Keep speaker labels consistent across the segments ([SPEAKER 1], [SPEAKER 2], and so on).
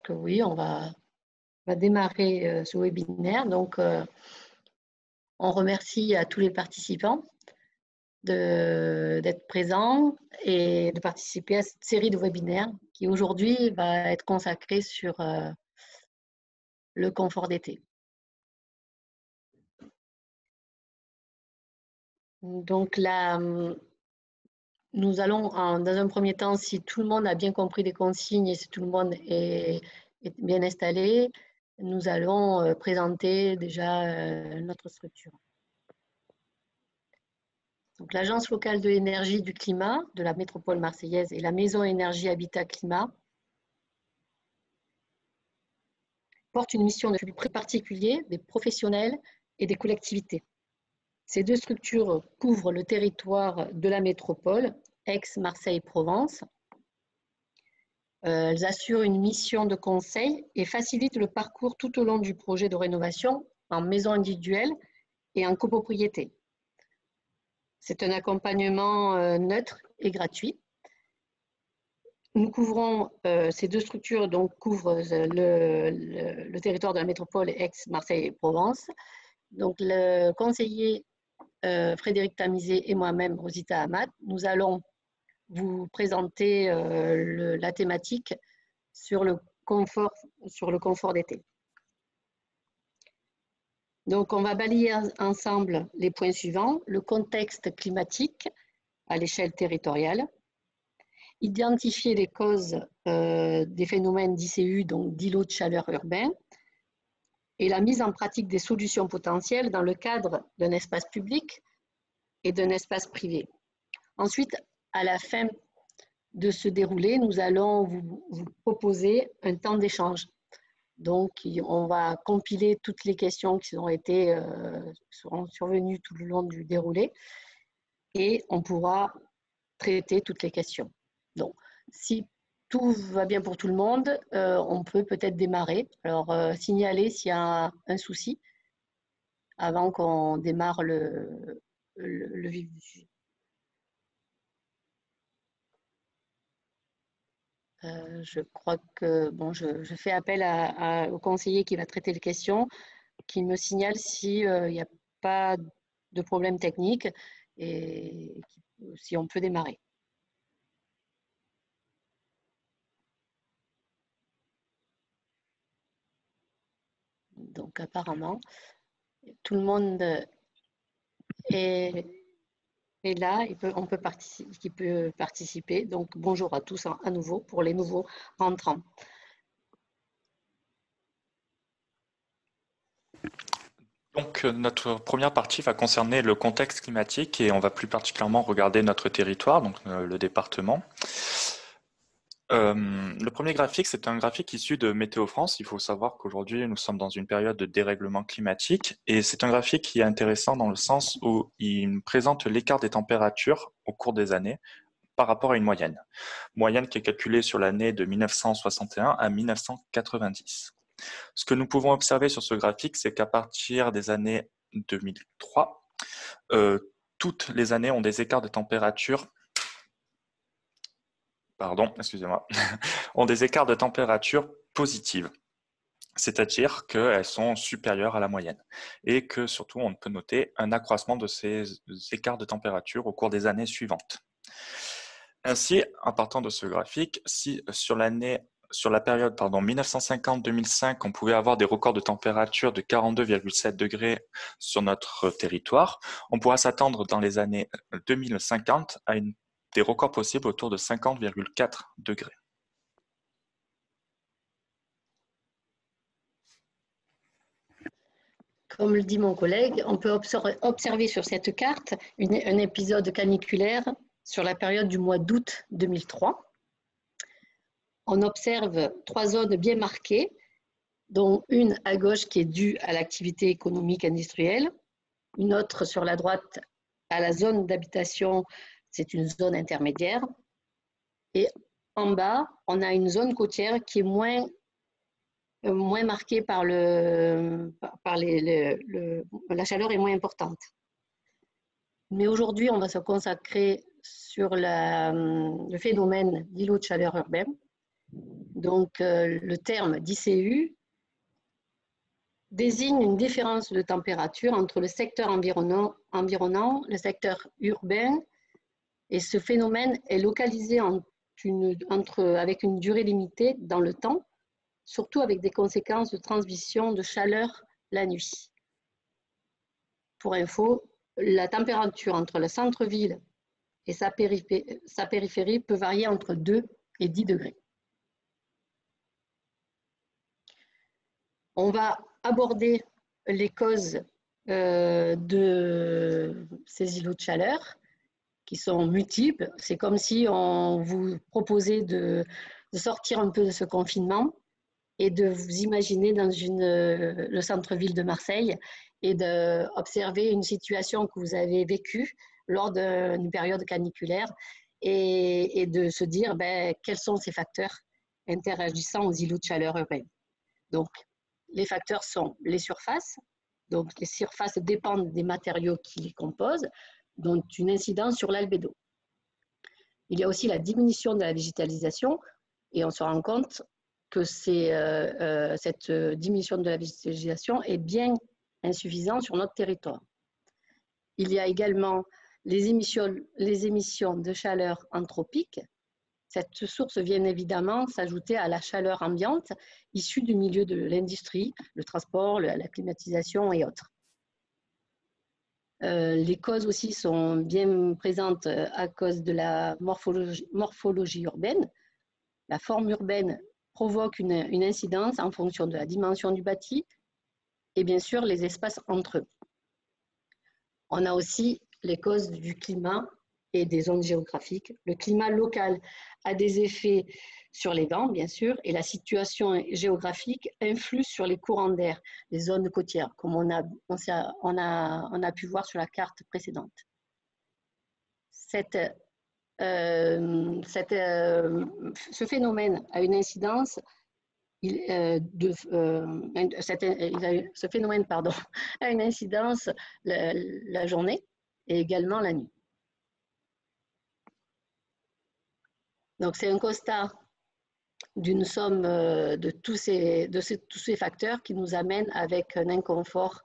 [SPEAKER 1] Oui, on va démarrer ce webinaire. Donc, on remercie à tous les participants d'être présents et de participer à cette série de webinaires qui aujourd'hui va être consacrée sur le confort d'été. Donc là, nous allons, dans un premier temps, si tout le monde a bien compris les consignes et si tout le monde est bien installé, nous allons présenter déjà notre structure. Donc, l'Agence locale de l'énergie et du climat de la métropole marseillaise et la Maison Énergie Habitat Climat portent une mission de public particulier, des professionnels et des collectivités. Ces deux structures couvrent le territoire de la métropole, Aix-Marseille-Provence. Elles assurent une mission de conseil et facilitent le parcours tout au long du projet de rénovation en maison individuelle et en copropriété. C'est un accompagnement neutre et gratuit. Nous couvrons, ces deux structures donc, couvrent le territoire de la métropole Aix-Marseille-Provence. Donc, le conseiller Frédéric Tamizé et moi-même, Rosita Hamad, nous allons vous présenter la thématique sur le confort d'été. Donc, on va balayer ensemble les points suivants. Le contexte climatique à l'échelle territoriale, identifier les causes des phénomènes d'ICU, donc d'îlots de chaleur urbains, et la mise en pratique des solutions potentielles dans le cadre d'un espace public et d'un espace privé. Ensuite, à la fin de ce déroulé, nous allons vous proposer un temps d'échange. Donc, on va compiler toutes les questions qui seront survenues tout le long du déroulé et on pourra traiter toutes les questions. Donc, si tout va bien pour tout le monde, on peut peut-être démarrer. Alors, signaler s'il y a un souci avant qu'on démarre le vif du sujet. Je crois que, bon, je fais appel au conseiller qui va traiter les questions, qui me signale s'il n'y a pas de problème technique et si on peut démarrer. Donc, apparemment, tout le monde est là, on peut participer. Donc, bonjour à tous à nouveau pour les nouveaux rentrants.
[SPEAKER 2] Donc, notre première partie va concerner le contexte climatique et on va plus particulièrement regarder notre territoire, donc le département. Le premier graphique, c'est un graphique issu de Météo France. Il faut savoir qu'aujourd'hui, nous sommes dans une période de dérèglement climatique et c'est un graphique qui est intéressant dans le sens où il présente l'écart des températures au cours des années par rapport à une moyenne. Moyenne qui est calculée sur l'année de 1961 à 1990. Ce que nous pouvons observer sur ce graphique, c'est qu'à partir des années 2003, toutes les années ont des écarts de température ont des écarts de température positifs, c'est-à-dire qu'elles sont supérieures à la moyenne et que surtout on peut noter un accroissement de ces écarts de température au cours des années suivantes. Ainsi, en partant de ce graphique, si sur la période 1950-2005, on pouvait avoir des records de température de 42,7 degrés sur notre territoire, on pourra s'attendre dans les années 2050 à des records possibles autour de 50,4 degrés.
[SPEAKER 1] Comme le dit mon collègue, on peut observer sur cette carte un épisode caniculaire sur la période du mois d'août 2003. On observe 3 zones bien marquées, dont une à gauche qui est due à l'activité économique industrielle, une autre sur la droite à la zone d'habitation, c'est une zone intermédiaire, et en bas, on a une zone côtière qui est moins marquée par la chaleur est moins importante. Mais aujourd'hui, on va se consacrer sur le phénomène d'îlots de chaleur urbain. Donc, le terme d'ICU désigne une différence de température entre le secteur environnant, le secteur urbain, et ce phénomène est localisé avec une durée limitée dans le temps, surtout avec des conséquences de transmission de chaleur la nuit. Pour info, la température entre le centre-ville et sa périphérie peut varier entre 2 et 10 degrés. On va aborder les causes de ces îlots de chaleur qui sont multiples. C'est comme si on vous proposait de sortir un peu de ce confinement et de vous imaginer dans le centre-ville de Marseille et d'observer une situation que vous avez vécue lors d'une période caniculaire et de se dire quels sont ces facteurs interagissant aux îlots de chaleur urbains. Donc, les facteurs sont les surfaces. Donc, les surfaces dépendent des matériaux qui les composent, dont une incidence sur l'albédo. Il y a aussi la diminution de la végétalisation et on se rend compte que cette diminution de la végétalisation est bien insuffisante sur notre territoire. Il y a également les émissions de chaleur anthropique. Cette source vient évidemment s'ajouter à la chaleur ambiante issue du milieu de l'industrie, le transport, la climatisation et autres. Les causes aussi sont bien présentes à cause de la morphologie urbaine. La forme urbaine provoque une incidence en fonction de la dimension du bâti et bien sûr les espaces entre eux. On a aussi les causes du climat et des zones géographiques. Le climat local a des effets sur les vents, bien sûr, et la situation géographique influe sur les courants d'air, les zones côtières, comme on a pu voir sur la carte précédente. Ce phénomène a une incidence, ce phénomène a une incidence la journée et également la nuit. Donc, c'est un constat d'une somme de tous ces facteurs qui nous amènent avec un inconfort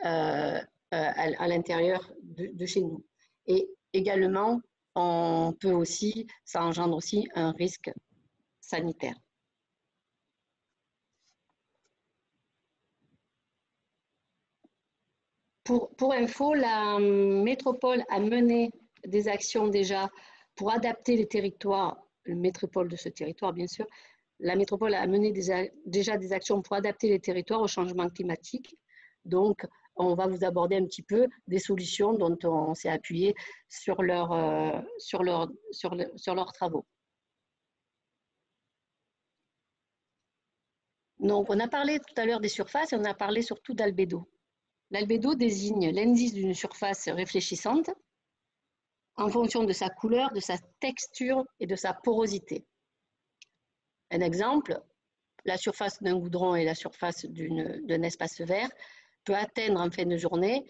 [SPEAKER 1] à l'intérieur de chez nous. Et également, ça engendre aussi un risque sanitaire. Pour info, la métropole a mené des actions déjà pour adapter les territoires, le métropole de ce territoire bien sûr, la métropole a mené déjà des actions pour adapter les territoires au changement climatique. Donc, on va vous aborder un petit peu des solutions dont on s'est appuyé sur leurs travaux. Donc, on a parlé tout à l'heure des surfaces et on a parlé surtout d'albédo. L'albédo désigne l'indice d'une surface réfléchissante en fonction de sa couleur, de sa texture et de sa porosité. Un exemple, la surface d'un goudron et la surface d'un espace vert peut atteindre en fin de journée,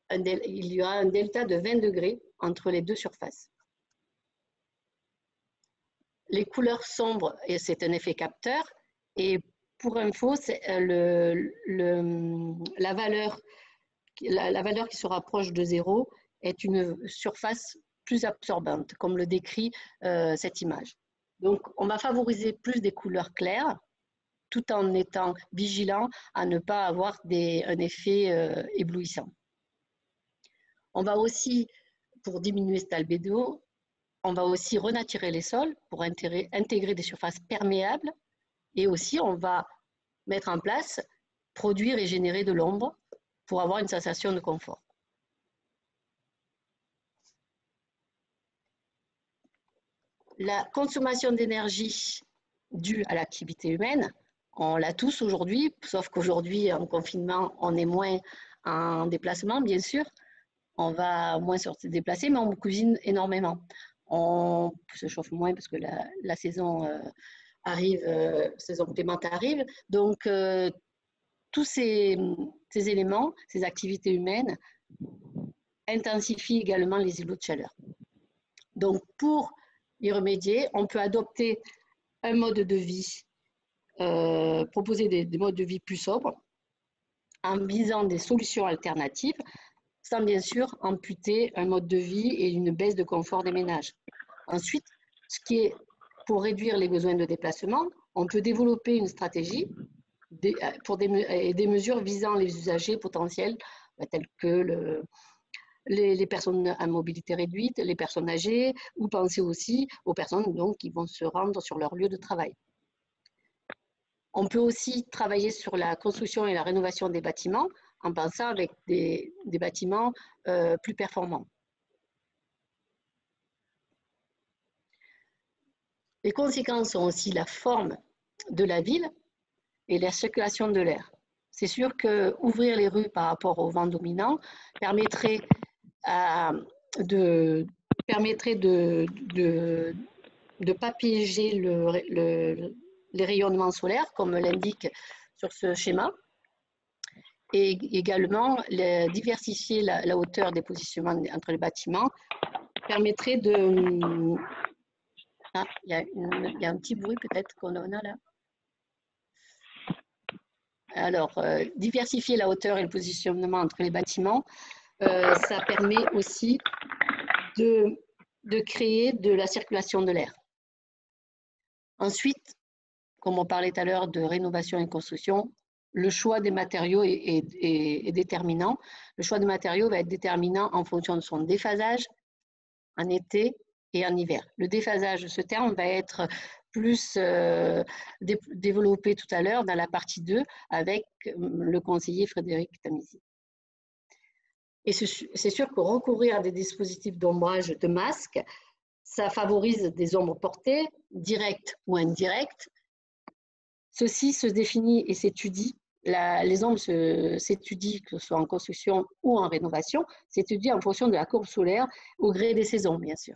[SPEAKER 1] il y aura un delta de 20 degrés entre les deux surfaces. Les couleurs sombres, c'est un effet capteur, et pour info, la valeur qui se rapproche de 0 est une surface plus absorbante, comme le décrit cette image. Donc, on va favoriser plus des couleurs claires, tout en étant vigilant à ne pas avoir un effet éblouissant. On va aussi, pour diminuer cet albédo, on va aussi renaturer les sols pour intégrer des surfaces perméables, et aussi on va mettre en place, produire et générer de l'ombre pour avoir une sensation de confort. La consommation d'énergie due à l'activité humaine, on l'a tous aujourd'hui, sauf qu'aujourd'hui, en confinement, on est moins en déplacement, bien sûr. On va moins se déplacer, mais on cuisine énormément. On se chauffe moins parce que la saison arrive, saison clémente arrive. Donc, tous ces éléments, ces activités humaines, intensifient également les îlots de chaleur. Donc, pour y remédier, on peut adopter un mode de vie, proposer des modes de vie plus sobres en visant des solutions alternatives sans bien sûr amputer un mode de vie et une baisse de confort des ménages. Ensuite, ce qui est pour réduire les besoins de déplacement, on peut développer une stratégie pour des mesures visant les usagers potentiels tels que les personnes à mobilité réduite, les personnes âgées, ou penser aussi aux personnes donc, qui vont se rendre sur leur lieu de travail. On peut aussi travailler sur la construction et la rénovation des bâtiments en pensant avec des bâtiments plus performants. Les conséquences sont aussi la forme de la ville et la circulation de l'air. C'est sûr qu'ouvrir les rues par rapport au vent dominant permettrait de ne pas piéger les rayonnements solaires, comme l'indique sur ce schéma, et également diversifier la hauteur des positionnements entre les bâtiments permettrait de... Ah, il y a un petit bruit peut-être qu'on en a là. Alors, diversifier la hauteur et le positionnement entre les bâtiments, ça permet aussi de créer de la circulation de l'air. Ensuite, comme on parlait tout à l'heure de rénovation et construction, le choix des matériaux est déterminant. Le choix des matériaux va être déterminant en fonction de son déphasage en été et en hiver. Le déphasage, ce terme va être plus développé tout à l'heure dans la partie 2 avec le conseiller Frédéric Tamizy. Et c'est sûr que recourir à des dispositifs d'ombrage de masques, ça favorise des ombres portées, directes ou indirectes. Ceci se définit et s'étudie. Les ombres s'étudient, que ce soit en construction ou en rénovation, s'étudient en fonction de la courbe solaire au gré des saisons, bien sûr.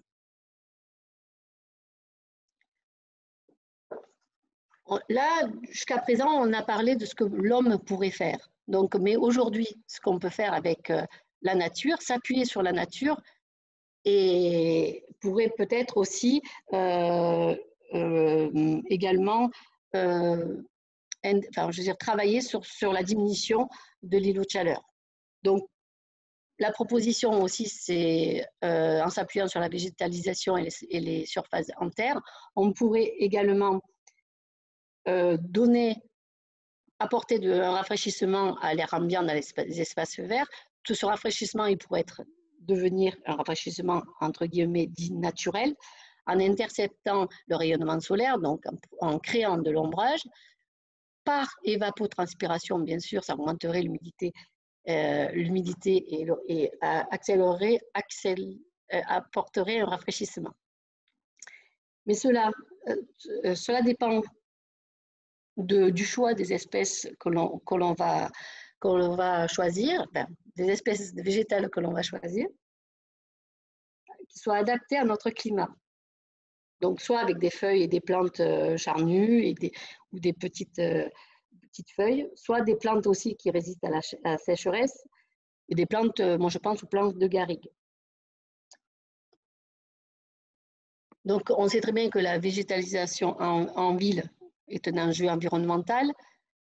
[SPEAKER 1] Là, jusqu'à présent, on a parlé de ce que l'homme pourrait faire. Donc, mais aujourd'hui, ce qu'on peut faire avec la nature, s'appuyer sur la nature et pourrait peut-être aussi également travailler sur la diminution de l'îlot de chaleur. Donc, la proposition aussi, c'est en s'appuyant sur la végétalisation et les surfaces en terre, on pourrait également apporter un rafraîchissement à l'air ambiant dans les espaces verts. Tout ce rafraîchissement, il pourrait devenir un rafraîchissement entre guillemets dit naturel, en interceptant le rayonnement solaire, donc en créant de l'ombrage. Par évapotranspiration, bien sûr, ça augmenterait l'humidité et apporterait un rafraîchissement. Mais cela dépend du choix des espèces que l'on va choisir, des espèces végétales que l'on va choisir, qui soient adaptées à notre climat. Donc, soit avec des feuilles et des plantes charnues ou des petites feuilles, soit des plantes aussi qui résistent à la sécheresse, et des plantes, moi je pense aux plantes de garrigue. Donc, on sait très bien que la végétalisation en ville est un enjeu environnemental,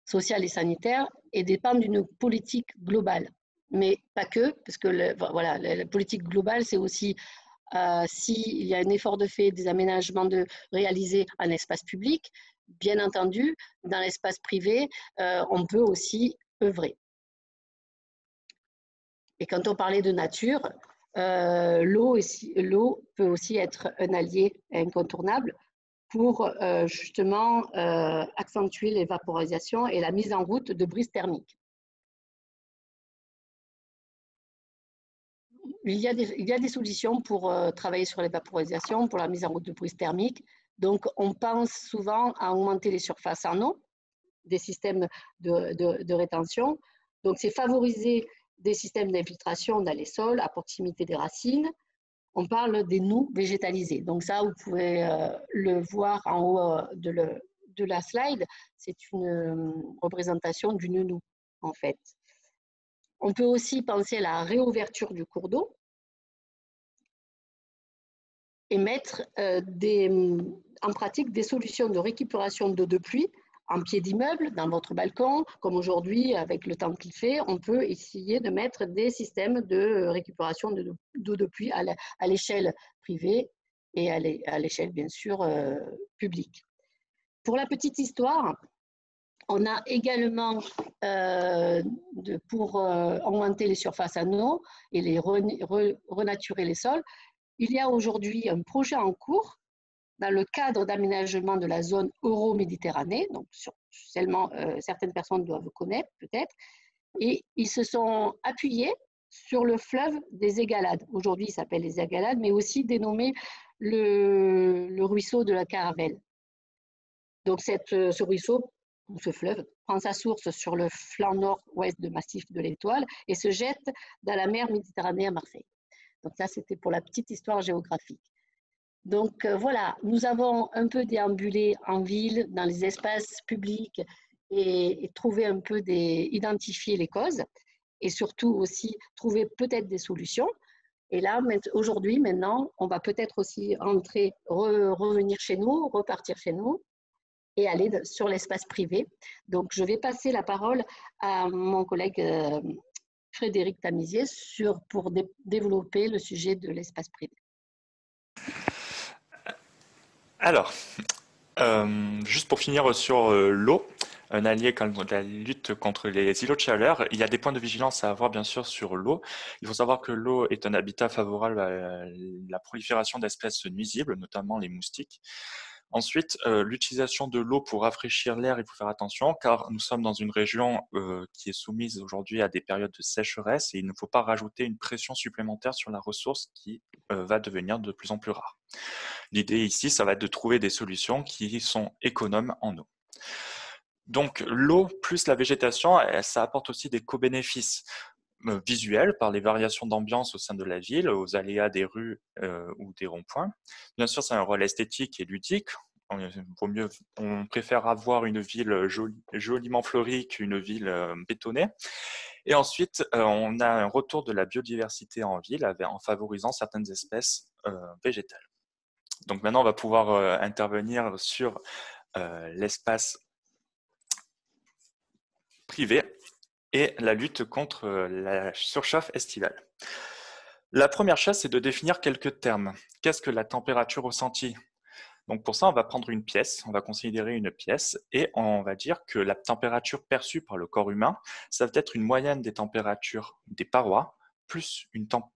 [SPEAKER 1] social et sanitaire, et dépend d'une politique globale. Mais pas que, parce que la politique globale, c'est aussi s'il y a un effort de fait, des aménagements réalisés en espace public, bien entendu, dans l'espace privé, on peut aussi œuvrer. Et quand on parlait de nature, l'eau peut aussi être un allié incontournable pour justement accentuer l'évaporisation et la mise en route de brises thermiques. Il y a des solutions pour travailler sur l'évaporisation, pour la mise en route de brises thermiques. Donc, on pense souvent à augmenter les surfaces en eau, des systèmes de rétention. Donc, c'est favoriser des systèmes d'infiltration dans les sols à proximité des racines. On parle des noues végétalisés. Donc ça, vous pouvez le voir en haut de la slide. C'est une représentation d'une noue, en fait. On peut aussi penser à la réouverture du cours d'eau et mettre en pratique des solutions de récupération d'eau de pluie en pied d'immeuble, dans votre balcon, comme aujourd'hui, avec le temps qu'il fait, on peut essayer de mettre des systèmes de récupération d'eau de pluie à l'échelle privée et à l'échelle, bien sûr, publique. Pour la petite histoire, on a également, pour augmenter les surfaces en eau et renaturer les sols, il y a aujourd'hui un projet en cours dans le cadre d'aménagement de la zone euro-méditerranée, donc seulement certaines personnes doivent connaître peut-être, et ils se sont appuyés sur le fleuve des Égalades. Aujourd'hui, il s'appelle les Égalades, mais aussi dénommé le ruisseau de la Caravelle. Donc ce ruisseau, ou ce fleuve, prend sa source sur le flanc nord-ouest de Massif de l'Étoile et se jette dans la mer Méditerranée à Marseille. Donc ça, c'était pour la petite histoire géographique. Donc voilà, nous avons un peu déambulé en ville, dans les espaces publics et trouvé un peu identifier les causes et surtout aussi trouver peut-être des solutions. Et là, aujourd'hui, maintenant, on va peut-être aussi revenir chez nous, repartir chez nous et aller sur l'espace privé. Donc, je vais passer la parole à mon collègue Frédéric Tamisier pour développer le sujet de l'espace privé.
[SPEAKER 2] Alors, juste pour finir sur l'eau, un allié contre la lutte contre les îlots de chaleur, il y a des points de vigilance à avoir bien sûr sur l'eau. Il faut savoir que l'eau est un habitat favorable à la prolifération d'espèces nuisibles, notamment les moustiques. Ensuite, l'utilisation de l'eau pour rafraîchir l'air, il faut faire attention car nous sommes dans une région qui est soumise aujourd'hui à des périodes de sécheresse et il ne faut pas rajouter une pression supplémentaire sur la ressource qui va devenir de plus en plus rare. L'idée ici, ça va être de trouver des solutions qui sont économes en eau. Donc l'eau plus la végétation, ça apporte aussi des co-bénéfices visuels par les variations d'ambiance au sein de la ville, aux aléas des rues ou des ronds-points. Bien sûr, c'est un rôle esthétique et ludique. On préfère avoir une ville joliment fleurie qu'une ville bétonnée. Et ensuite, on a un retour de la biodiversité en ville en favorisant certaines espèces végétales. Donc maintenant, on va pouvoir intervenir sur l'espace privé et la lutte contre la surchauffe estivale. La première chose, c'est de définir quelques termes. Qu'est-ce que la température ressentie? Donc pour ça, on va prendre une pièce, on va considérer une pièce et on va dire que la température perçue par le corps humain, ça va être une moyenne des températures des parois plus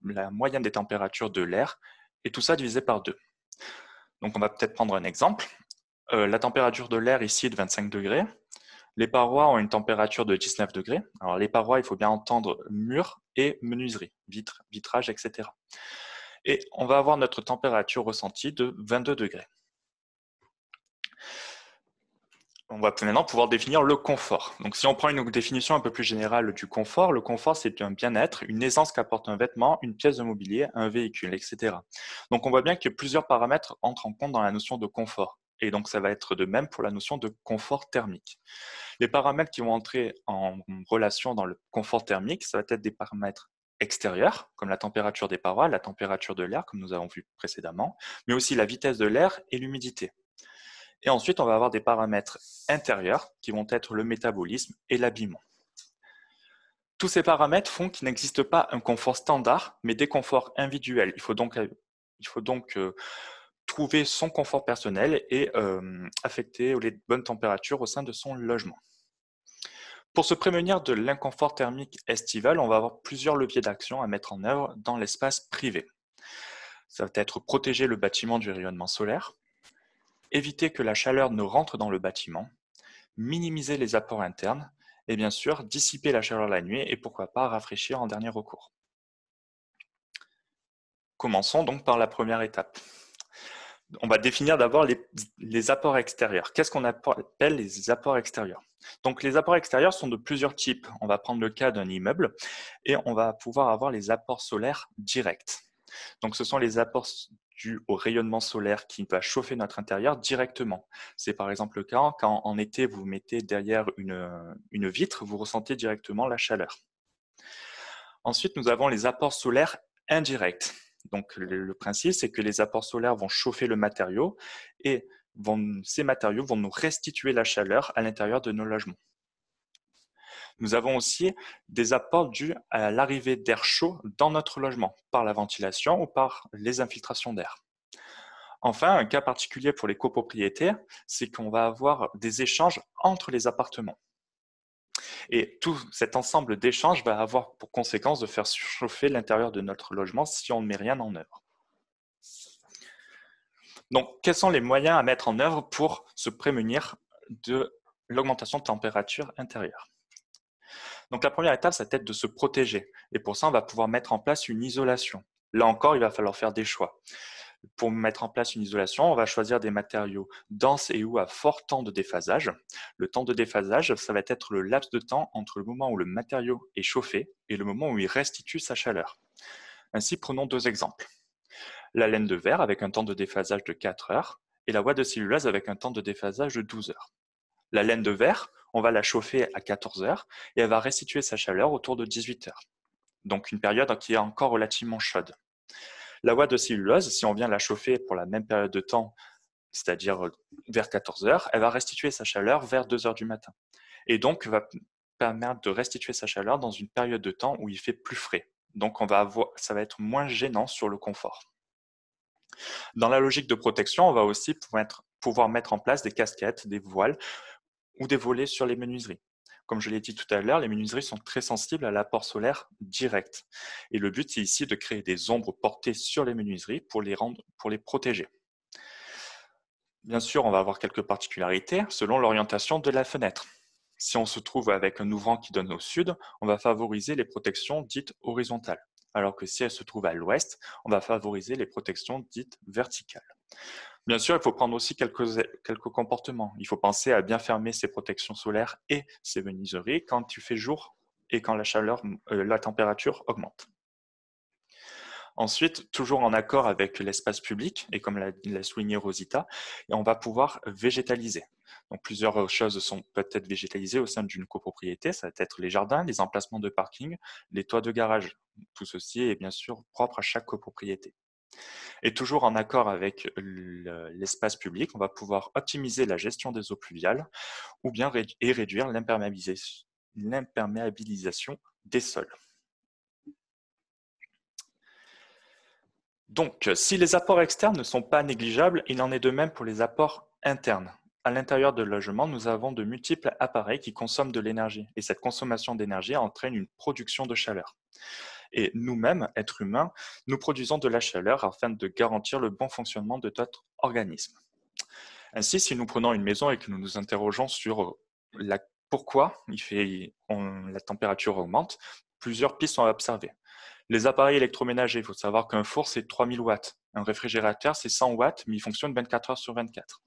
[SPEAKER 2] la moyenne des températures de l'air et tout ça divisé par 2. Donc on va peut-être prendre un exemple. La température de l'air ici est de 25 degrés. Les parois ont une température de 19 degrés. Alors les parois, il faut bien entendre murs et menuiserie, vitrage, etc. Et on va avoir notre température ressentie de 22 degrés. On va maintenant pouvoir définir le confort. Donc si on prend une définition un peu plus générale du confort, le confort c'est un bien-être, une aisance qu'apporte un vêtement, une pièce de mobilier, un véhicule, etc. Donc on voit bien que plusieurs paramètres entrent en compte dans la notion de confort. Et donc ça va être de même pour la notion de confort thermique. Les paramètres qui vont entrer en relation dans le confort thermique, ça va être des paramètres extérieurs, comme la température des parois, la température de l'air, comme nous avons vu précédemment, mais aussi la vitesse de l'air et l'humidité. Et ensuite, on va avoir des paramètres intérieurs qui vont être le métabolisme et l'habillement. Tous ces paramètres font qu'il n'existe pas un confort standard, mais des conforts individuels. Il faut donc trouver son confort personnel et affecter les bonnes températures au sein de son logement. Pour se prémunir de l'inconfort thermique estival, on va avoir plusieurs leviers d'action à mettre en œuvre dans l'espace privé. Ça va être protéger le bâtiment du rayonnement solaire, éviter que la chaleur ne rentre dans le bâtiment, minimiser les apports internes et bien sûr dissiper la chaleur la nuit et pourquoi pas rafraîchir en dernier recours. Commençons donc par la première étape. On va définir d'abord les apports extérieurs. Qu'est-ce qu'on appelle les apports extérieurs? Donc les apports extérieurs sont de plusieurs types. On va prendre le cas d'un immeuble et on va pouvoir avoir les apports solaires directs. Donc ce sont les apports dus au rayonnement solaire qui va chauffer notre intérieur directement. C'est par exemple le cas quand en été vous mettez derrière une vitre, vous ressentez directement la chaleur. Ensuite, nous avons les apports solaires indirects. Donc le principe, c'est que les apports solaires vont chauffer le matériau et ces matériaux vont nous restituer la chaleur à l'intérieur de nos logements. Nous avons aussi des apports dus à l'arrivée d'air chaud dans notre logement, par la ventilation ou par les infiltrations d'air. Enfin, un cas particulier pour les copropriétés, c'est qu'on va avoir des échanges entre les appartements. Et tout cet ensemble d'échanges va avoir pour conséquence de faire surchauffer l'intérieur de notre logement si on ne met rien en œuvre. Donc, quels sont les moyens à mettre en œuvre pour se prémunir de l'augmentation de température intérieure? Donc, la première étape, ça va être de se protéger. Et pour ça, on va pouvoir mettre en place une isolation. Là encore, il va falloir faire des choix. Pour mettre en place une isolation, on va choisir des matériaux denses et ou à fort temps de déphasage. Le temps de déphasage, ça va être le laps de temps entre le moment où le matériau est chauffé et le moment où il restitue sa chaleur. Ainsi, prenons deux exemples. La laine de verre avec un temps de déphasage de 4 heures et la ouate de cellulose avec un temps de déphasage de 12 heures. La laine de verre, on va la chauffer à 14 heures et elle va restituer sa chaleur autour de 18 heures. Donc une période qui est encore relativement chaude. La ouate de cellulose, si on vient la chauffer pour la même période de temps, c'est-à-dire vers 14 heures, elle va restituer sa chaleur vers 2 heures du matin. Et donc va permettre de restituer sa chaleur dans une période de temps où il fait plus frais. Donc ça va être moins gênant sur le confort. Dans la logique de protection, on va aussi pouvoir mettre en place des casquettes, des voiles ou des volets sur les menuiseries. Comme je l'ai dit tout à l'heure, les menuiseries sont très sensibles à l'apport solaire direct. Et le but, c'est ici de créer des ombres portées sur les menuiseries pour les protéger. Bien sûr, on va avoir quelques particularités selon l'orientation de la fenêtre. Si on se trouve avec un ouvrant qui donne au sud, on va favoriser les protections dites horizontales, alors que si elle se trouve à l'ouest, on va favoriser les protections dites verticales. Bien sûr, il faut prendre aussi quelques comportements. Il faut penser à bien fermer ses protections solaires et ses menuiseries quand il fait jour et quand la température augmente. Ensuite, toujours en accord avec l'espace public, et comme l'a souligné Rosita, on va pouvoir végétaliser. Donc, plusieurs choses peuvent être végétalisées au sein d'une copropriété. Ça va être les jardins, les emplacements de parking, les toits de garage. Tout ceci est bien sûr propre à chaque copropriété. Et toujours en accord avec l'espace public, on va pouvoir optimiser la gestion des eaux pluviales ou bien réduire l'imperméabilisation des sols. Donc, si les apports externes ne sont pas négligeables, il en est de même pour les apports internes. À l'intérieur de logement, nous avons de multiples appareils qui consomment de l'énergie. Et cette consommation d'énergie entraîne une production de chaleur. Et nous-mêmes, êtres humains, nous produisons de la chaleur afin de garantir le bon fonctionnement de notre organisme. Ainsi, si nous prenons une maison et que nous nous interrogeons sur pourquoi la température augmente, plusieurs pistes sont à observer. Les appareils électroménagers, il faut savoir qu'un four, c'est 3000 watts. Un réfrigérateur, c'est 100 watts, mais il fonctionne 24 heures sur 24.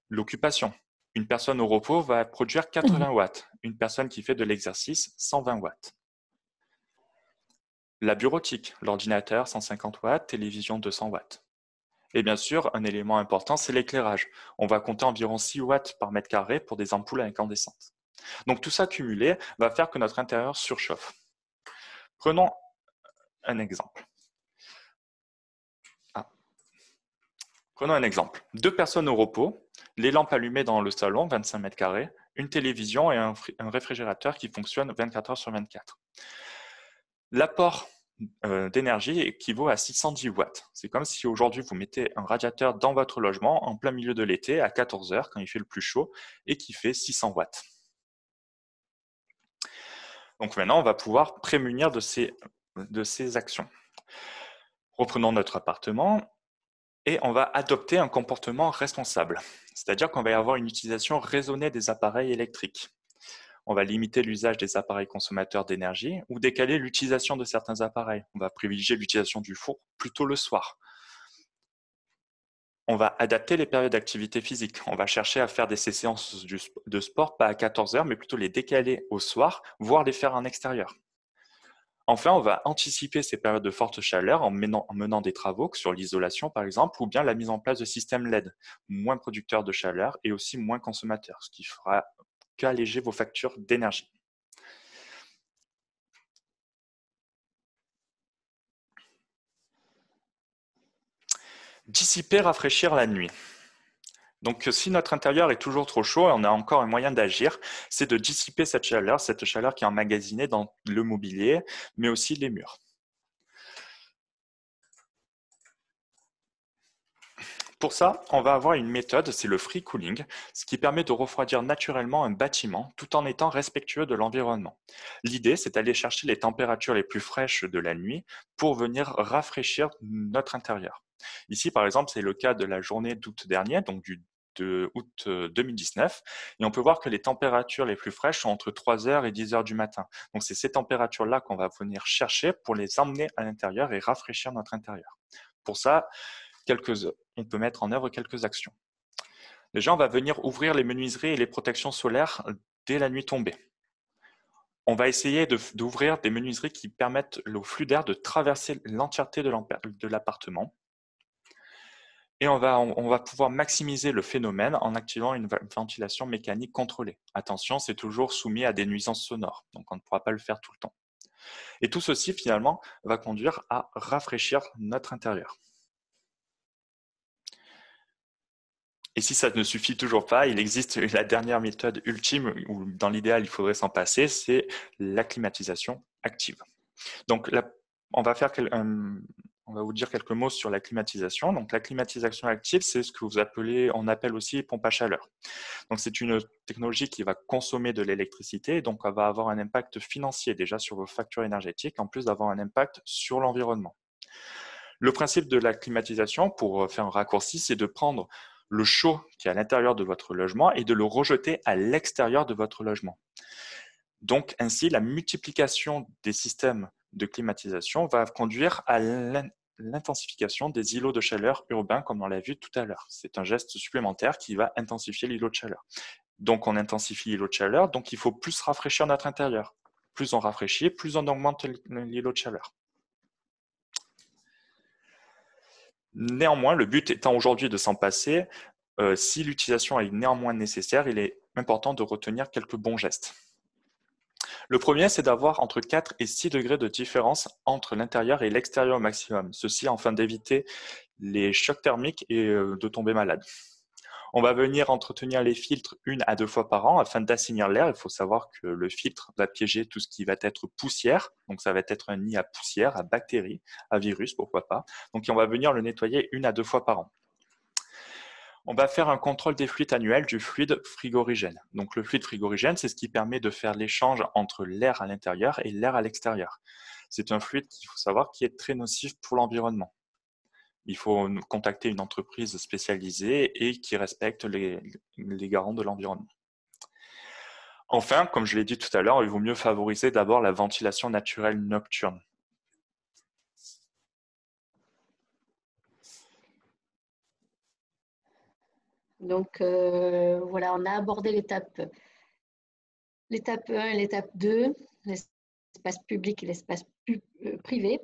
[SPEAKER 2] L'occupation. Une personne au repos va produire 80 watts. Une personne qui fait de l'exercice, 120 watts. La bureautique. L'ordinateur, 150 watts, télévision, 200 watts. Et bien sûr, un élément important, c'est l'éclairage. On va compter environ 6 watts par mètre carré pour des ampoules incandescentes. Donc tout ça cumulé va faire que notre intérieur surchauffe. Prenons un exemple. Prenons un exemple. 2 personnes au repos, les lampes allumées dans le salon, 25 mètres carrés, une télévision et un réfrigérateur qui fonctionne 24 heures sur 24. L'apport d'énergie équivaut à 610 watts. C'est comme si aujourd'hui vous mettez un radiateur dans votre logement en plein milieu de l'été à 14 heures quand il fait le plus chaud et qui fait 600 watts. Donc maintenant, on va pouvoir prémunir de ces actions. Reprenons notre appartement et on va adopter un comportement responsable. C'est-à-dire qu'on va y avoir une utilisation raisonnée des appareils électriques. On va limiter l'usage des appareils consommateurs d'énergie ou décaler l'utilisation de certains appareils. On va privilégier l'utilisation du four plutôt le soir. On va adapter les périodes d'activité physique. On va chercher à faire ces séances de sport pas à 14 heures, mais plutôt les décaler au soir, voire les faire en extérieur. Enfin, on va anticiper ces périodes de forte chaleur en menant des travaux sur l'isolation, par exemple, ou bien la mise en place de systèmes LED, moins producteurs de chaleur et aussi moins consommateurs, ce qui fera qu'alléger vos factures d'énergie. Dissiper, rafraîchir la nuit. Donc, si notre intérieur est toujours trop chaud, on a encore un moyen d'agir, c'est de dissiper cette chaleur qui est emmagasinée dans le mobilier, mais aussi les murs. Pour ça, on va avoir une méthode, c'est le free cooling, ce qui permet de refroidir naturellement un bâtiment tout en étant respectueux de l'environnement. L'idée, c'est d'aller chercher les températures les plus fraîches de la nuit pour venir rafraîchir notre intérieur. Ici, par exemple, c'est le cas de la journée d'août dernier, donc de août 2019, et on peut voir que les températures les plus fraîches sont entre 3h et 10h du matin. Donc c'est ces températures-là qu'on va venir chercher pour les emmener à l'intérieur et rafraîchir notre intérieur. Pour ça, on peut mettre en œuvre quelques actions. Déjà, on va venir ouvrir les menuiseries et les protections solaires dès la nuit tombée. On va essayer d'ouvrir des menuiseries qui permettent au flux d'air de traverser l'entièreté de l'appartement. Et on va pouvoir maximiser le phénomène en activant une ventilation mécanique contrôlée. Attention, c'est toujours soumis à des nuisances sonores, donc on ne pourra pas le faire tout le temps. Et tout ceci, finalement, va conduire à rafraîchir notre intérieur. Et si ça ne suffit toujours pas, il existe la dernière méthode ultime où dans l'idéal il faudrait s'en passer, c'est la climatisation active. Donc on va vous dire quelques mots sur la climatisation. Donc la climatisation active, c'est ce que on appelle aussi pompe à chaleur. Donc c'est une technologie qui va consommer de l'électricité, donc elle va avoir un impact financier déjà sur vos factures énergétiques, en plus d'avoir un impact sur l'environnement. Le principe de la climatisation, pour faire un raccourci, c'est de prendre le chaud qui est à l'intérieur de votre logement et de le rejeter à l'extérieur de votre logement. Donc, ainsi, la multiplication des systèmes de climatisation va conduire à l'intensification des îlots de chaleur urbains, comme on l'a vu tout à l'heure. C'est un geste supplémentaire qui va intensifier l'îlot de chaleur. Donc, on intensifie l'îlot de chaleur, donc il faut plus rafraîchir notre intérieur. Plus on rafraîchit, plus on augmente l'îlot de chaleur. Néanmoins, le but étant aujourd'hui de s'en passer, si l'utilisation est néanmoins nécessaire, il est important de retenir quelques bons gestes. Le premier, c'est d'avoir entre 4 et 6 degrés de différence entre l'intérieur et l'extérieur au maximum. Ceci afin d'éviter les chocs thermiques et de tomber malade. On va venir entretenir les filtres 1 à 2 fois par an afin d'assainir l'air. Il faut savoir que le filtre va piéger tout ce qui va être poussière. Donc, ça va être un nid à poussière, à bactéries, à virus, pourquoi pas. Donc, on va venir le nettoyer 1 à 2 fois par an. On va faire un contrôle des fluides annuels du fluide frigorigène. Donc, le fluide frigorigène, c'est ce qui permet de faire l'échange entre l'air à l'intérieur et l'air à l'extérieur. C'est un fluide qu'il faut savoir qui est très nocif pour l'environnement. Il faut contacter une entreprise spécialisée et qui respecte les garants de l'environnement. Enfin, comme je l'ai dit tout à l'heure, il vaut mieux favoriser d'abord la ventilation naturelle nocturne.
[SPEAKER 1] Donc, voilà, on a abordé l'étape 1 et l'étape 2, l'espace public et l'espace privé.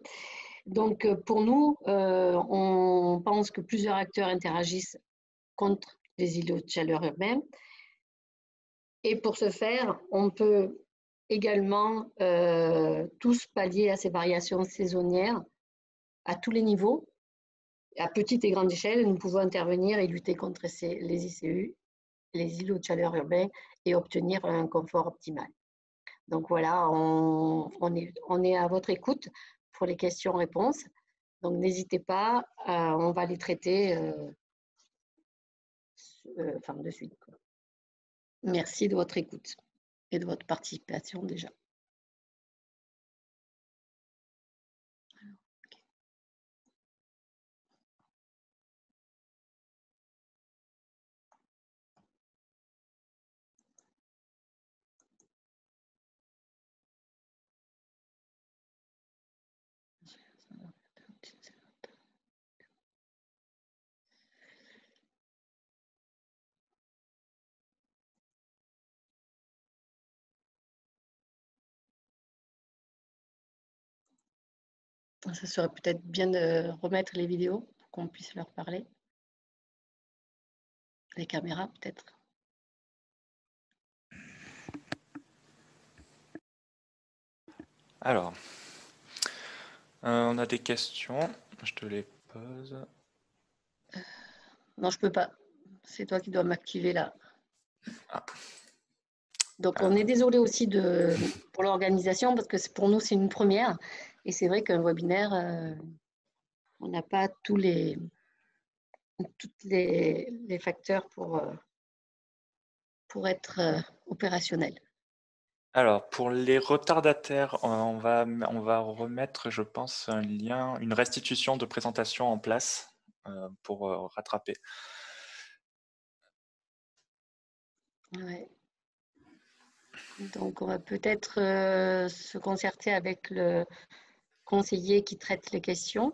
[SPEAKER 1] Donc, pour nous, on pense que plusieurs acteurs interagissent contre les îlots de chaleur urbains. Et pour ce faire, on peut également tous pallier à ces variations saisonnières à tous les niveaux. À petite et grande échelle, nous pouvons intervenir et lutter contre les ICU, les îlots de chaleur urbains, et obtenir un confort optimal. Donc voilà, on est à votre écoute pour les questions-réponses. Donc n'hésitez pas, on va les traiter de suite. Merci de votre écoute et de votre participation déjà. Ça serait peut-être bien de remettre les vidéos pour qu'on puisse leur parler. Les caméras, peut-être.
[SPEAKER 2] Alors, on a des questions. Je te les pose.
[SPEAKER 1] Non, je peux pas. c'est toi qui dois m'activer là.
[SPEAKER 2] Ah.
[SPEAKER 1] Donc, on est désolé aussi pour l'organisation parce que pour nous, c'est une première. Et c'est vrai qu'un webinaire, on n'a pas tous les facteurs pour être opérationnel.
[SPEAKER 2] Alors, pour les retardataires, on va remettre, je pense, un lien, une restitution de présentation en place pour rattraper.
[SPEAKER 1] Ouais. Donc, on va peut-être se concerter avec le conseiller qui traite les questions,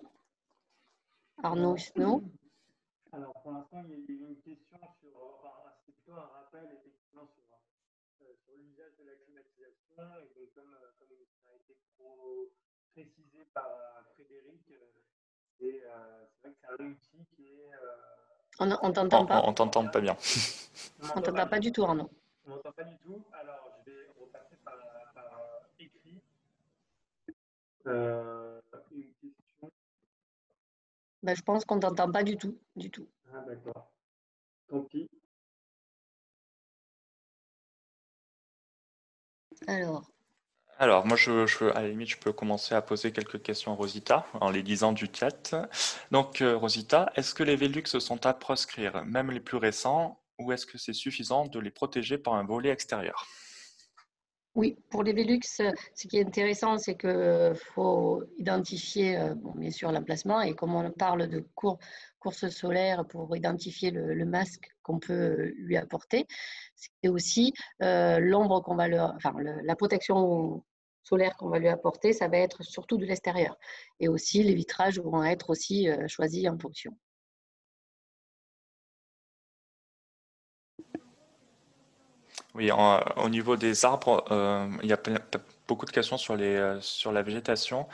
[SPEAKER 1] Arnaud Husneau.
[SPEAKER 3] Alors, pour l'instant, il y a eu une question sur, c'est plutôt un rappel, effectivement, sur l'usage de la climatisation. Et donc, comme ça a été trop précisé par Frédéric, c'est vrai que c'est un outil qui est...
[SPEAKER 1] On t'entend pas.
[SPEAKER 2] On t'entend pas bien.
[SPEAKER 1] On t'entend pas du tout, Arnaud.
[SPEAKER 3] On m'entend pas du tout. Alors, je vais repasser par écrit. Une question.
[SPEAKER 1] Ben, je pense qu'on t'entend pas du tout. Du tout.
[SPEAKER 3] Ah, d'accord. Tant pis.
[SPEAKER 1] Alors,
[SPEAKER 2] moi, à la limite, je peux commencer à poser quelques questions à Rosita en les lisant du chat. Donc, Rosita, est-ce que les Velux sont à proscrire, même les plus récents, ou est-ce que c'est suffisant de les protéger par un volet extérieur?
[SPEAKER 1] oui, pour les Velux, ce qui est intéressant, c'est qu'il faut identifier, bien sûr, l'emplacement. Et comme on parle de course solaire pour identifier le masque qu'on peut lui apporter, c'est aussi l'ombre qu'on va la protection solaire qu'on va lui apporter, ça va être surtout de l'extérieur. Et aussi, les vitrages vont être aussi choisis en fonction.
[SPEAKER 2] Oui, au niveau des arbres, il y a beaucoup de questions sur la végétation.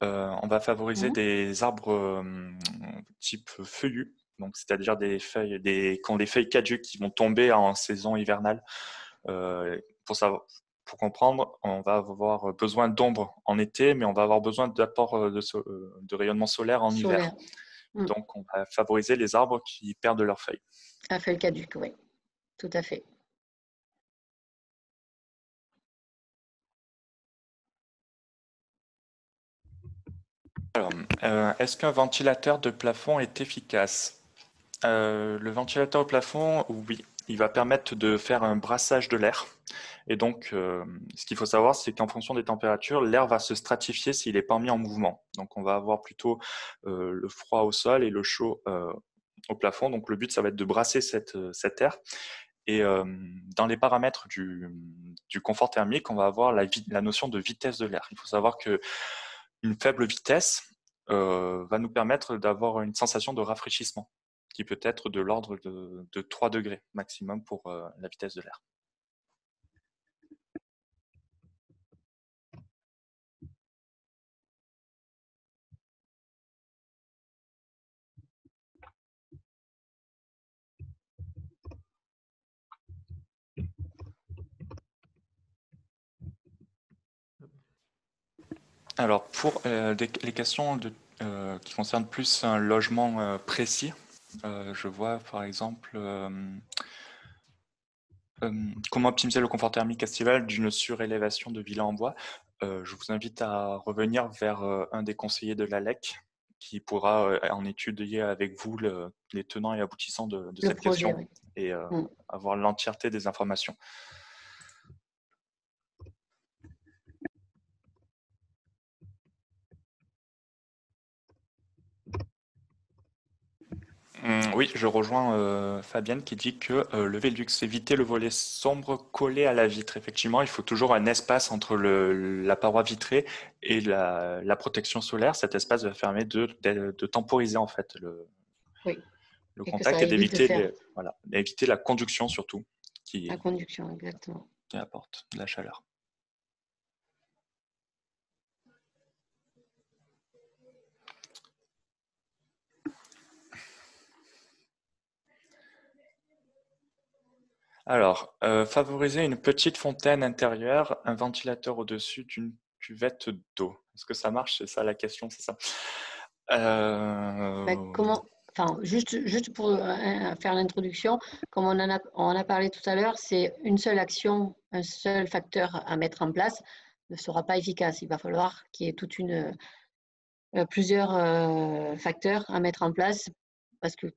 [SPEAKER 2] On va favoriser des arbres type feuillus, donc c'est-à-dire des feuilles, qui ont des feuilles caduques qui vont tomber en saison hivernale. Pour comprendre, on va avoir besoin d'ombre en été, mais on va avoir besoin d'apport de rayonnement solaire en hiver. Donc, on va favoriser les arbres qui perdent leurs feuilles.
[SPEAKER 1] À feuilles caduques, oui, tout à fait.
[SPEAKER 2] Alors, est-ce qu'un ventilateur de plafond est efficace? Le ventilateur au plafond, oui, il va permettre de faire un brassage de l'air. Et donc, ce qu'il faut savoir, c'est qu'en fonction des températures, l'air va se stratifier s'il n'est pas mis en mouvement. Donc, on va avoir plutôt le froid au sol et le chaud au plafond. Donc, le but, ça va être de brasser cet air. Et dans les paramètres du confort thermique, on va avoir la notion de vitesse de l'air. Il faut savoir qu'une faible vitesse va nous permettre d'avoir une sensation de rafraîchissement qui peut être de l'ordre de 3 degrés maximum pour la vitesse de l'air. Alors, pour les questions qui concernent plus un logement précis, je vois par exemple comment optimiser le confort thermique estival d'une surélévation de villas en bois. Je vous invite à revenir vers un des conseillers de l'ALEC qui pourra en étudier avec vous les tenants et aboutissants de cette question et avoir l'entièreté des informations. Oui, je rejoins Fabienne qui dit que le Velux, éviter le volet sombre collé à la vitre. Effectivement, il faut toujours un espace entre la paroi vitrée et la protection solaire. Cet espace va permettre de temporiser en fait le contact et d'éviter éviter la conduction surtout
[SPEAKER 1] la conduction, exactement.
[SPEAKER 2] Qui apporte de la chaleur. Alors, favoriser une petite fontaine intérieure, un ventilateur au-dessus d'une cuvette d'eau. Est-ce que ça marche? C'est ça la question, c'est ça?
[SPEAKER 1] Comment enfin, juste pour faire l'introduction, comme on a parlé tout à l'heure, c'est une seule action, un seul facteur à mettre en place ne sera pas efficace. Il va falloir qu'il y ait plusieurs facteurs à mettre en place parce que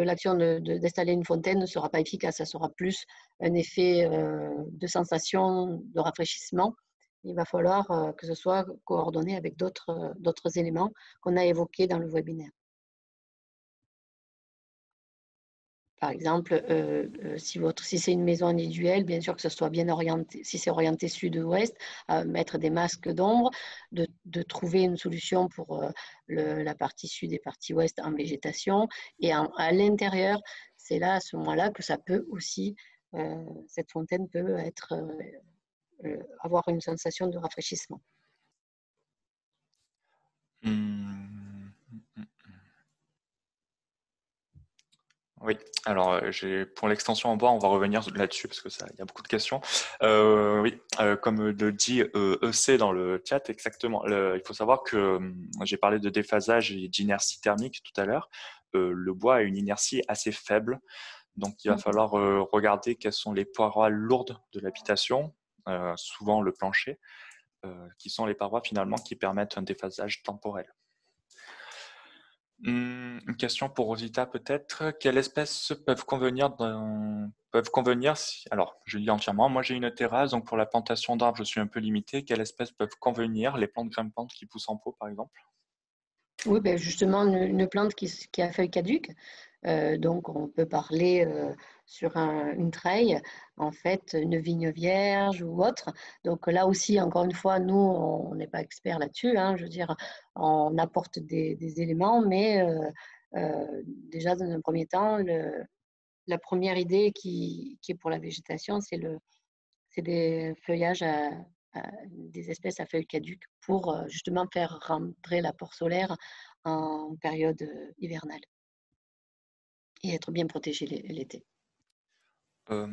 [SPEAKER 1] l'action d'installer une fontaine ne sera pas efficace. Ça sera plus un effet de sensation, de rafraîchissement. Il va falloir que ce soit coordonné avec d'autres éléments qu'on a évoqués dans le webinaire. Par exemple, si c'est une maison individuelle, bien sûr que ce soit bien orienté, si c'est orienté sud-ouest, mettre des masques d'ombre, de trouver une solution pour la partie sud et partie ouest en végétation. Et à l'intérieur, c'est là, à ce moment-là, que ça peut aussi, cette fontaine peut avoir une sensation de rafraîchissement.
[SPEAKER 2] Oui, alors pour l'extension en bois, on va revenir là-dessus parce que il y a beaucoup de questions. Oui, comme le dit EC dans le chat, exactement. Il faut savoir que j'ai parlé de déphasage et d'inertie thermique tout à l'heure. Le bois a une inertie assez faible, donc il va falloir regarder quelles sont les parois lourdes de l'habitation, souvent le plancher, qui sont les parois finalement qui permettent un déphasage temporel. Une question pour Rosita peut-être. Quelles espèces peuvent convenir alors, je lis entièrement. Moi, j'ai une terrasse, donc pour la plantation d'arbres, je suis un peu limité. Quelles espèces peuvent convenir? Les plantes grimpantes qui poussent en pot, par exemple?
[SPEAKER 1] Oui, ben justement, une plante qui a feuilles caduques. Donc, on peut parler sur une treille, en fait, une vigne vierge ou autre. Donc là aussi, encore une fois, nous, on n'est pas experts là-dessus. Hein, je veux dire, on apporte des éléments, mais déjà, dans un premier temps, la première idée qui est pour la végétation, c'est des feuillages des espèces à feuilles caduques pour justement faire rentrer l'apport solaire en période hivernale et être bien protégé l'été.
[SPEAKER 2] À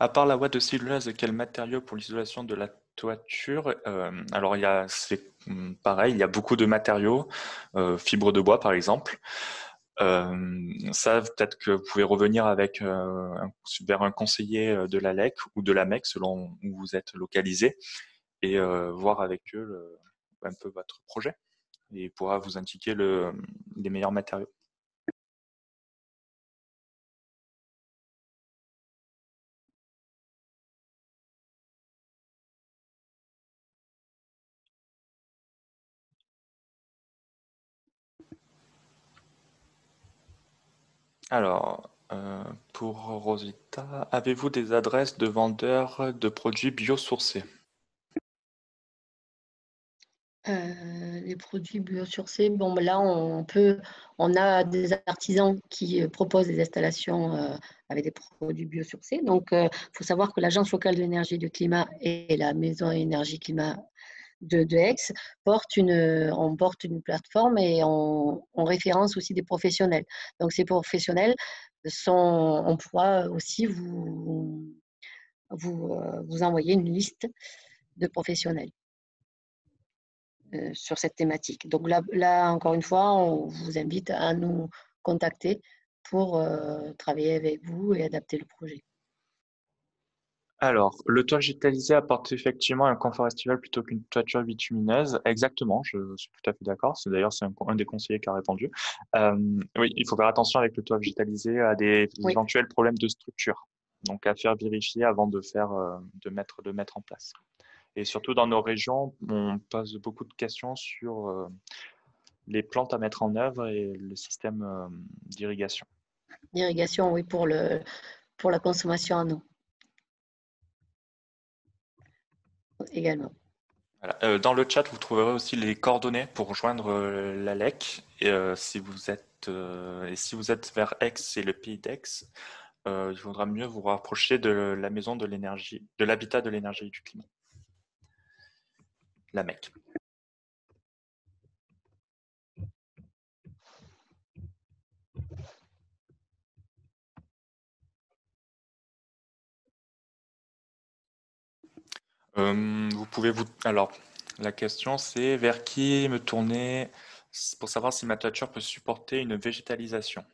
[SPEAKER 2] part la ouate de cellulose, quel matériau pour l'isolation de la toiture? Alors, c'est pareil, il y a beaucoup de matériaux, fibres de bois par exemple. Ça, peut-être que vous pouvez revenir vers un conseiller de la LEC ou de la MEC selon où vous êtes localisé et voir avec eux un peu votre projet et il pourra vous indiquer les meilleurs matériaux. Alors, pour Rosita, avez-vous des adresses de vendeurs de produits biosourcés?
[SPEAKER 1] Les produits biosourcés, bon, ben là, on a des artisans qui proposent des installations avec des produits biosourcés. Donc, il faut savoir que l'Agence locale de l'énergie et du climat et la Maison énergie climat de Aix on porte une plateforme et on référence aussi des professionnels. Donc, ces professionnels on pourra aussi vous envoyer une liste de professionnels sur cette thématique. Donc là, encore une fois, on vous invite à nous contacter pour travailler avec vous et adapter le projet.
[SPEAKER 2] Alors, le toit végétalisé apporte effectivement un confort estival plutôt qu'une toiture bitumineuse. Exactement, je suis tout à fait d'accord. C'est un des conseillers qui a répondu. Oui, il faut faire attention avec le toit végétalisé à des
[SPEAKER 1] Oui.
[SPEAKER 2] éventuels problèmes de structure. Donc, à faire vérifier avant de mettre en place. Et surtout dans nos régions, on pose beaucoup de questions sur les plantes à mettre en œuvre et le système d'irrigation.
[SPEAKER 1] L'irrigation, oui, pour la consommation en eau également.
[SPEAKER 2] Voilà. Dans le chat, vous trouverez aussi les coordonnées pour rejoindre la LEC. Et si vous êtes vers Aix et le pays d'Aix, il faudra mieux vous rapprocher de la maison de l'énergie, de l'habitat de l'énergie et du climat, la MEC. Alors, la question c'est vers qui me tourner C'est pour savoir si ma toiture peut supporter une végétalisation.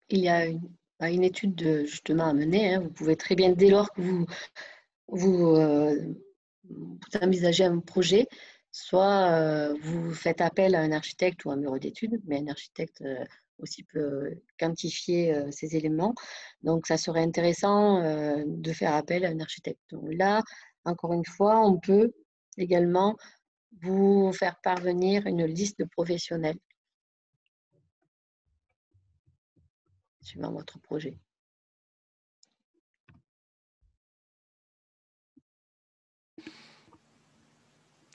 [SPEAKER 1] Il y a une étude justement à mener. Vous pouvez très bien, dès lors que vous envisagez un projet, soit vous faites appel à un architecte ou un bureau d'études, mais un architecte aussi peut quantifier ces éléments. Donc, ça serait intéressant de faire appel à un architecte. Donc là, encore une fois, on peut également vous faire parvenir une liste de professionnels suivant votre projet.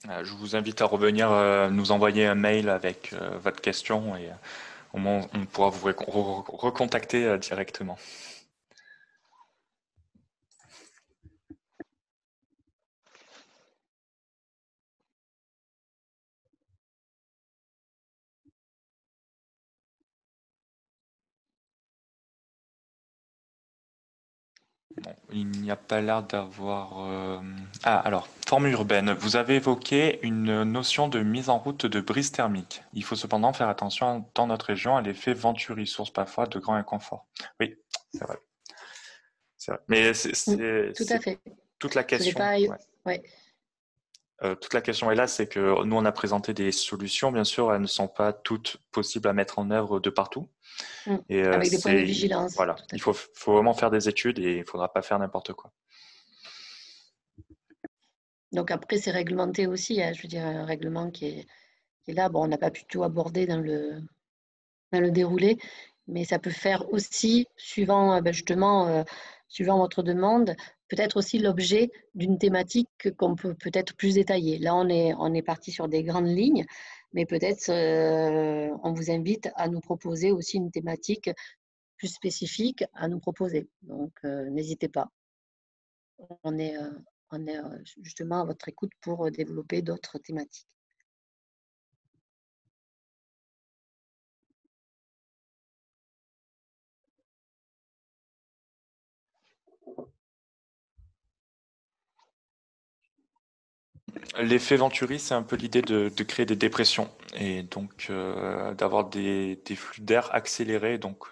[SPEAKER 2] Je vous invite à revenir nous envoyer un mail avec votre question et au moins on pourra vous recontacter directement. Bon, il n'y a pas l'air d'avoir... Ah, alors, forme urbaine. Vous avez évoqué une notion de mise en route de brise thermique. Il faut cependant faire attention dans notre région à l'effet Venturi, source parfois de grand inconfort. Oui, c'est vrai. C'est vrai. Mais
[SPEAKER 1] Tout à fait.
[SPEAKER 2] toute la
[SPEAKER 1] Ce n'est
[SPEAKER 2] question.
[SPEAKER 1] pas...
[SPEAKER 2] Ouais.
[SPEAKER 1] Ouais.
[SPEAKER 2] Toute la question est là, c'est que nous, on a présenté des solutions. Bien sûr, elles ne sont pas toutes possibles à mettre en œuvre de partout. Et
[SPEAKER 1] Avec des points de vigilance.
[SPEAKER 2] voilà, il faut vraiment faire des études et il ne faudra pas faire n'importe quoi.
[SPEAKER 1] Donc après, c'est réglementé aussi. Je veux dire, un règlement qui est là. Bon, on n'a pas pu tout aborder dans le déroulé, mais ça peut faire aussi, suivant justement, suivant votre demande, peut-être aussi l'objet d'une thématique qu'on peut-être plus détailler. Là, on est parti sur des grandes lignes, mais peut-être on vous invite à nous proposer aussi une thématique plus spécifique à nous proposer. Donc, n'hésitez pas. On est, justement à votre écoute pour développer d'autres thématiques.
[SPEAKER 2] L'effet Venturi, c'est un peu l'idée de créer des dépressions et donc d'avoir des flux d'air accélérés. Donc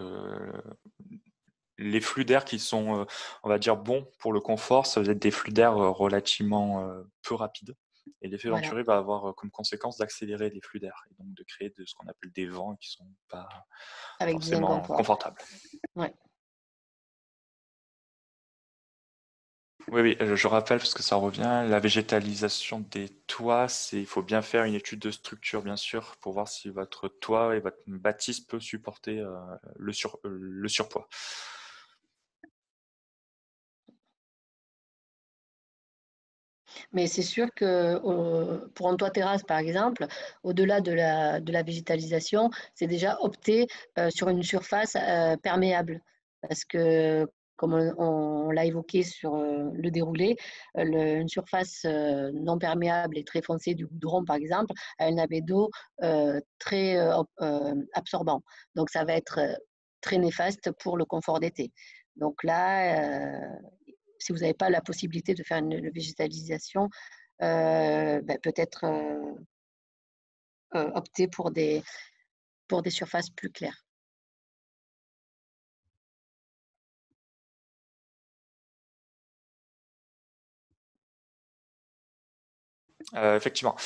[SPEAKER 2] les flux d'air qui sont, on va dire, bons pour le confort, ça va être des flux d'air relativement peu rapides. Et l'effet
[SPEAKER 1] Voilà,
[SPEAKER 2] Venturi va avoir comme conséquence d'accélérer les flux d'air et donc de créer ce qu'on appelle des vents qui ne sont pas
[SPEAKER 1] avec des
[SPEAKER 2] forcément
[SPEAKER 1] inconforts.
[SPEAKER 2] confortables.
[SPEAKER 1] Ouais.
[SPEAKER 2] Oui, oui, je rappelle parce que ça revient, la végétalisation des toits, il faut bien faire une étude de structure, bien sûr, pour voir si votre toit et votre bâtisse peut supporter le surpoids.
[SPEAKER 1] Mais c'est sûr que pour un toit terrasse, par exemple, au-delà de la végétalisation, c'est déjà opter sur une surface perméable. Parce que, comme on l'a évoqué sur le déroulé, une surface non perméable et très foncée du goudron, par exemple, a un albédo très absorbant. Donc, ça va être très néfaste pour le confort d'été. Donc là, si vous n'avez pas la possibilité de faire une végétalisation, peut-être opter pour des surfaces plus claires.
[SPEAKER 2] Effectivement,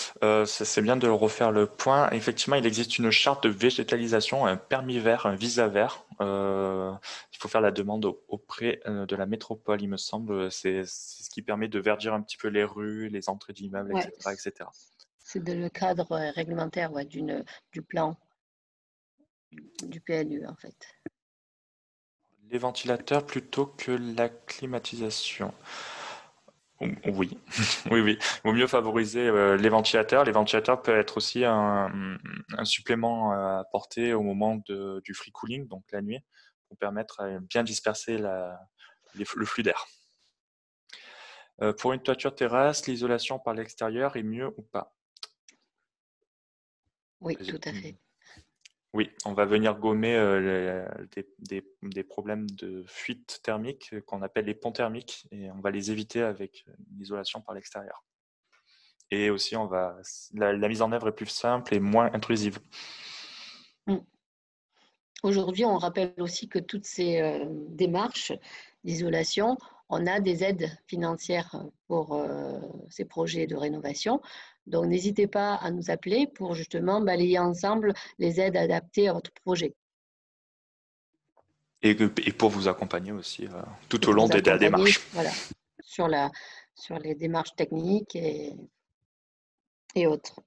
[SPEAKER 2] c'est bien de refaire le point. Effectivement, il existe une charte de végétalisation, un permis vert, un visa vert. Il faut faire la demande auprès de la métropole, il me semble. C'est ce qui permet de verdir un petit peu les rues, les entrées d'immeubles,
[SPEAKER 1] Ouais,
[SPEAKER 2] etc., etc.
[SPEAKER 1] c'est le cadre réglementaire du plan du PLU en fait.
[SPEAKER 2] Les ventilateurs plutôt que la climatisation. Oui, oui, oui. Il vaut mieux favoriser les ventilateurs. Les ventilateurs peuvent être aussi un supplément à apporter au moment du free cooling, donc la nuit, pour permettre à bien disperser le flux d'air. Pour une toiture terrasse, l'isolation par l'extérieur est mieux ou pas?
[SPEAKER 1] Oui, tout à fait.
[SPEAKER 2] Oui, on va venir gommer des problèmes de fuite thermique qu'on appelle les ponts thermiques et on va les éviter avec l'isolation par l'extérieur. et aussi la mise en œuvre est plus simple et moins intrusive.
[SPEAKER 1] Aujourd'hui, on rappelle aussi que toutes ces démarches d'isolation, on a des aides financières pour ces projets de rénovation. Donc, n'hésitez pas à nous appeler pour justement balayer ensemble les aides adaptées à votre projet.
[SPEAKER 2] Et pour vous accompagner aussi tout
[SPEAKER 1] Et
[SPEAKER 2] au long
[SPEAKER 1] vous
[SPEAKER 2] de la
[SPEAKER 1] accompagner,
[SPEAKER 2] démarche.
[SPEAKER 1] voilà, sur les démarches techniques et autres.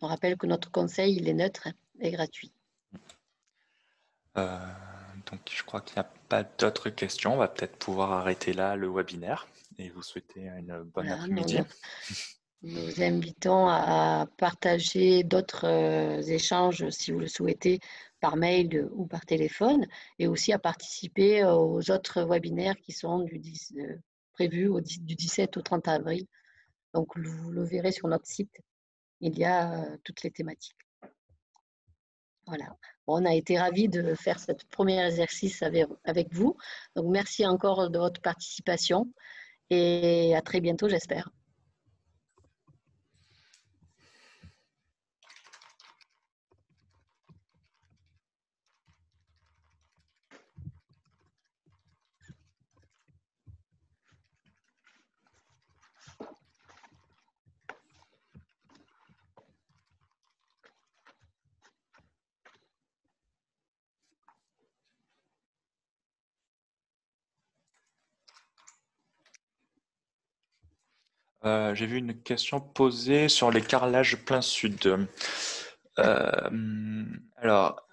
[SPEAKER 1] On rappelle que notre conseil, il est neutre et gratuit.
[SPEAKER 2] Donc, je crois qu'il n'y a pas d'autres questions. On va peut-être pouvoir arrêter là le webinaire et vous souhaiter une bonne
[SPEAKER 1] Voilà,
[SPEAKER 2] après-midi.
[SPEAKER 1] nous invitons à partager d'autres échanges, si vous le souhaitez, par mail ou par téléphone, et aussi à participer aux autres webinaires qui sont prévus du 17 au 30 avril. Donc, vous le verrez sur notre site, il y a toutes les thématiques. Voilà. Bon, on a été ravis de faire ce premier exercice avec vous. Donc, merci encore de votre participation et à très bientôt, j'espère.
[SPEAKER 2] J'ai vu une question posée sur les carrelages plein sud.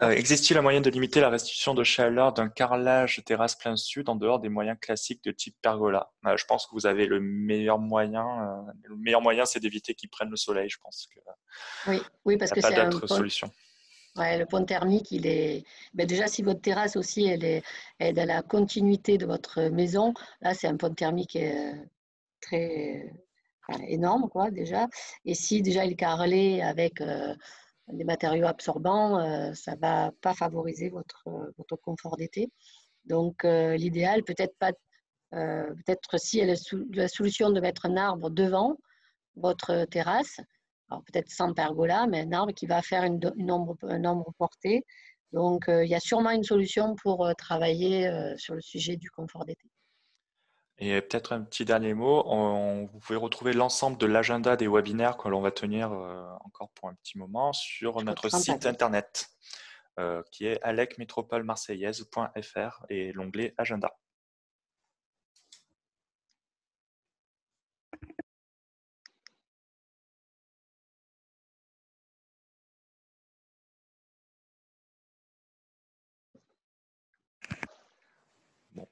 [SPEAKER 2] Existe-t-il un moyen de limiter la restitution de chaleur d'un carrelage terrasse plein sud en dehors des moyens classiques de type pergola? Je pense que vous avez le meilleur moyen. Le meilleur moyen, c'est d'éviter qu'ils prennent le soleil. Je pense que
[SPEAKER 1] Oui, parce
[SPEAKER 2] n'y a
[SPEAKER 1] que
[SPEAKER 2] pas
[SPEAKER 1] c'est un
[SPEAKER 2] d'autre solution.
[SPEAKER 1] Ouais, le pont thermique, il est. Déjà, si votre terrasse aussi, elle est dans la continuité de votre maison, là, c'est un pont thermique très énorme, quoi, déjà. Et si déjà il est carrelé avec des matériaux absorbants, ça ne va pas favoriser votre confort d'été. Donc, l'idéal, peut-être si elle est la solution de mettre un arbre devant votre terrasse, alors peut-être sans pergola, mais un arbre qui va faire une ombre portée. Donc, il y a sûrement une solution pour travailler sur le sujet du confort d'été.
[SPEAKER 2] Et peut-être un petit dernier mot, vous pouvez retrouver l'ensemble de l'agenda des webinaires que l'on va tenir encore pour un petit moment sur notre site internet qui est alecmétropoleMarseillaise.fr et l'onglet agenda. Bon.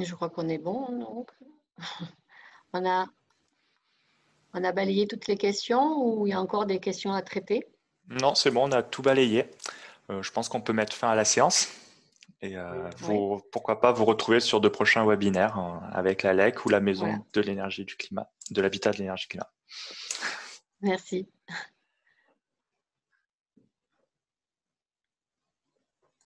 [SPEAKER 1] Je crois qu'on est bon. Donc. On a balayé toutes les questions ou il y a encore des questions à traiter?
[SPEAKER 2] Non, c'est bon, on a tout balayé. Je pense qu'on peut mettre fin à la séance. Et pourquoi pas vous retrouver sur de prochains webinaires avec l'ALEC ou la Maison de l'énergie du climat, de l'habitat de l'énergie climat.
[SPEAKER 1] Merci.